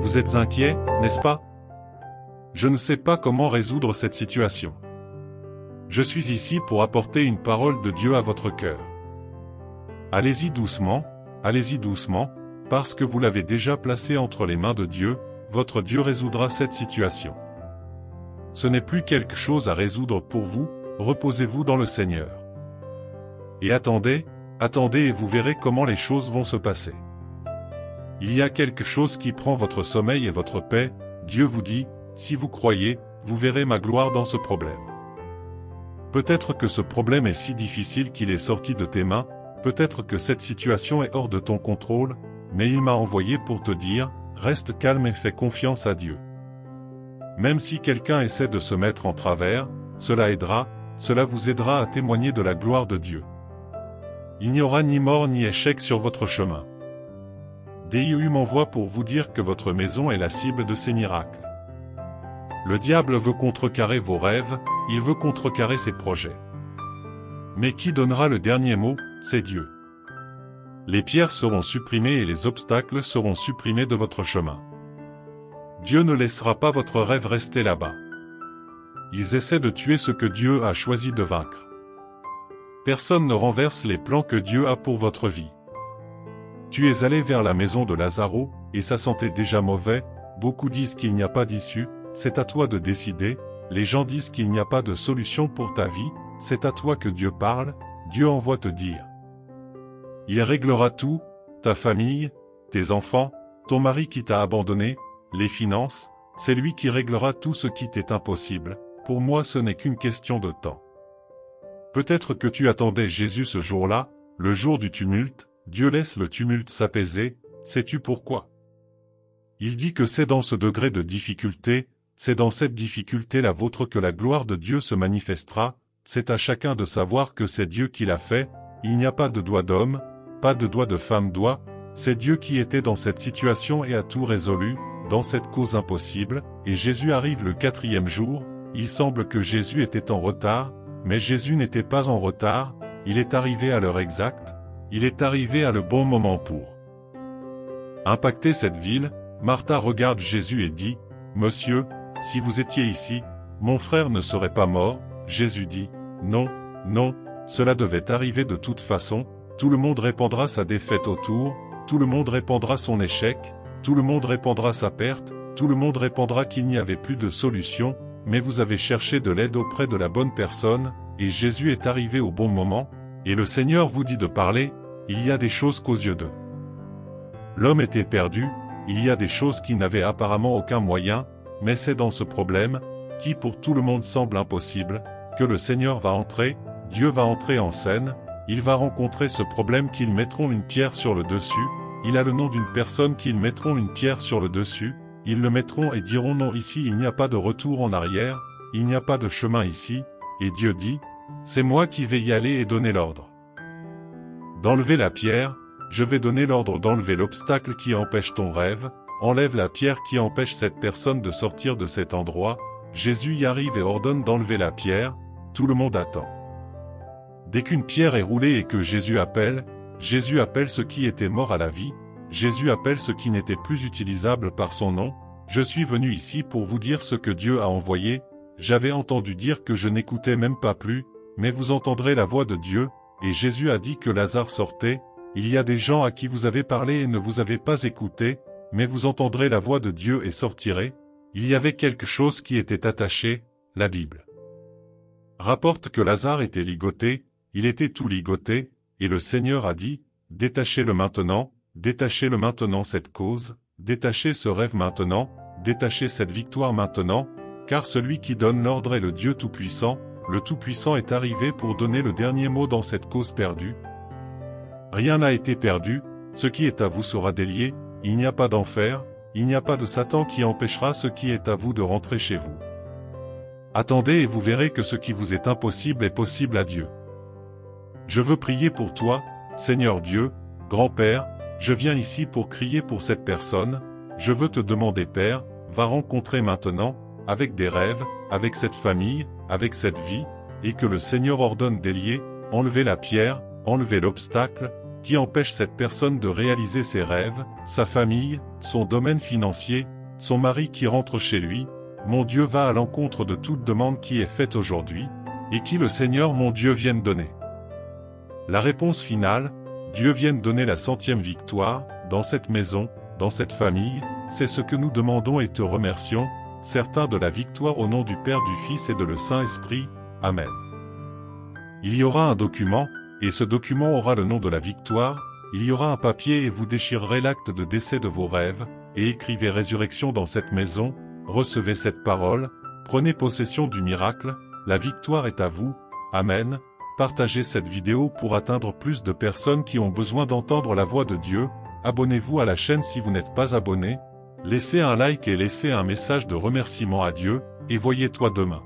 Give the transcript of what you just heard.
Vous êtes inquiet, n'est-ce pas? Je ne sais pas comment résoudre cette situation. Je suis ici pour apporter une parole de Dieu à votre cœur. Allez-y doucement, parce que vous l'avez déjà placé entre les mains de Dieu, votre Dieu résoudra cette situation. Ce n'est plus quelque chose à résoudre pour vous, reposez-vous dans le Seigneur. Et attendez et vous verrez comment les choses vont se passer. Il y a quelque chose qui prend votre sommeil et votre paix, Dieu vous dit, si vous croyez, vous verrez ma gloire dans ce problème. Peut-être que ce problème est si difficile qu'il est sorti de tes mains, peut-être que cette situation est hors de ton contrôle, mais il m'a envoyé pour te dire, reste calme et fais confiance à Dieu. Même si quelqu'un essaie de se mettre en travers, cela vous aidera à témoigner de la gloire de Dieu. Il n'y aura ni mort ni échec sur votre chemin. Dieu m'envoie pour vous dire que votre maison est la cible de ces miracles. Le diable veut contrecarrer vos rêves, il veut contrecarrer ses projets. Mais qui donnera le dernier mot, c'est Dieu. Les pierres seront supprimées et les obstacles seront supprimés de votre chemin. Dieu ne laissera pas votre rêve rester là-bas. Ils essaient de tuer ce que Dieu a choisi de vaincre. Personne ne renverse les plans que Dieu a pour votre vie. Tu es allé vers la maison de Lazaro, et ça sentait déjà mauvais, beaucoup disent qu'il n'y a pas d'issue, c'est à toi de décider, les gens disent qu'il n'y a pas de solution pour ta vie, c'est à toi que Dieu parle, Dieu envoie te dire. Il réglera tout, ta famille, tes enfants, ton mari qui t'a abandonné, les finances, c'est lui qui réglera tout ce qui t'est impossible, pour moi ce n'est qu'une question de temps. Peut-être que tu attendais Jésus ce jour-là, le jour du tumulte, Dieu laisse le tumulte s'apaiser, sais-tu pourquoi? Il dit que c'est dans ce degré de difficulté, c'est dans cette difficulté la vôtre que la gloire de Dieu se manifestera, c'est à chacun de savoir que c'est Dieu qui l'a fait, il n'y a pas de doigt d'homme, pas de doigt de femme doigt, c'est Dieu qui était dans cette situation et a tout résolu, dans cette cause impossible, et Jésus arrive le 4e jour, il semble que Jésus était en retard, mais Jésus n'était pas en retard, il est arrivé à l'heure exacte, il est arrivé à le bon moment pour impacter cette ville. Martha regarde Jésus et dit, « Monsieur, si vous étiez ici, mon frère ne serait pas mort. » Jésus dit, « Non, non, cela devait arriver de toute façon, tout le monde répandra sa défaite autour, tout le monde répandra son échec, tout le monde répandra sa perte, tout le monde répandra qu'il n'y avait plus de solution, mais vous avez cherché de l'aide auprès de la bonne personne, et Jésus est arrivé au bon moment, et le Seigneur vous dit de parler, il y a des choses qu'aux yeux d'eux. L'homme était perdu, il y a des choses qui n'avaient apparemment aucun moyen, mais c'est dans ce problème, qui pour tout le monde semble impossible, que le Seigneur va entrer, Dieu va entrer en scène, il va rencontrer ce problème qu'ils mettront une pierre sur le dessus, il a le nom d'une personne qu'ils mettront une pierre sur le dessus, ils le mettront et diront non ici il n'y a pas de retour en arrière, il n'y a pas de chemin ici, et Dieu dit, c'est moi qui vais y aller et donner l'ordre. D'enlever la pierre, je vais donner l'ordre d'enlever l'obstacle qui empêche ton rêve, enlève la pierre qui empêche cette personne de sortir de cet endroit, Jésus y arrive et ordonne d'enlever la pierre, tout le monde attend. Dès qu'une pierre est roulée et que Jésus appelle ce qui était mort à la vie, Jésus appelle ce qui n'était plus utilisable par son nom, je suis venu ici pour vous dire ce que Dieu a envoyé, j'avais entendu dire que je n'écoutais même pas plus, mais vous entendrez la voix de Dieu, et Jésus a dit que Lazare sortait, il y a des gens à qui vous avez parlé et ne vous avez pas écouté, mais vous entendrez la voix de Dieu et sortirez, il y avait quelque chose qui était attaché, la Bible rapporte que Lazare était ligoté, il était tout ligoté, et le Seigneur a dit, détachez-le maintenant cette cause, détachez ce rêve maintenant, détachez cette victoire maintenant, car celui qui donne l'ordre est le Dieu Tout-Puissant, le Tout-Puissant est arrivé pour donner le dernier mot dans cette cause perdue. Rien n'a été perdu, ce qui est à vous sera délié, il n'y a pas d'enfer, il n'y a pas de Satan qui empêchera ce qui est à vous de rentrer chez vous. Attendez et vous verrez que ce qui vous est impossible est possible à Dieu. Je veux prier pour toi, Seigneur Dieu, Grand-Père, je viens ici pour crier pour cette personne, je veux te demander Père, va rencontrer maintenant, avec des rêves, avec cette famille, avec cette vie, et que le Seigneur ordonne délier, enlever la pierre, enlever l'obstacle, qui empêche cette personne de réaliser ses rêves, sa famille, son domaine financier, son mari qui rentre chez lui. Mon Dieu va à l'encontre de toute demande qui est faite aujourd'hui, et qui le Seigneur mon Dieu vienne donner. La réponse finale, Dieu vienne donner la 100e victoire, dans cette maison, dans cette famille, c'est ce que nous demandons et te remercions, certains de la victoire au nom du Père, du Fils et de le Saint-Esprit. Amen. Il y aura un document, et ce document aura le nom de la victoire, il y aura un papier et vous déchirerez l'acte de décès de vos rêves, et écrivez résurrection dans cette maison, recevez cette parole, prenez possession du miracle, la victoire est à vous. Amen. Partagez cette vidéo pour atteindre plus de personnes qui ont besoin d'entendre la voix de Dieu. Abonnez-vous à la chaîne si vous n'êtes pas abonné. Laissez un like et laissez un message de remerciement à Dieu, et voyez-toi demain.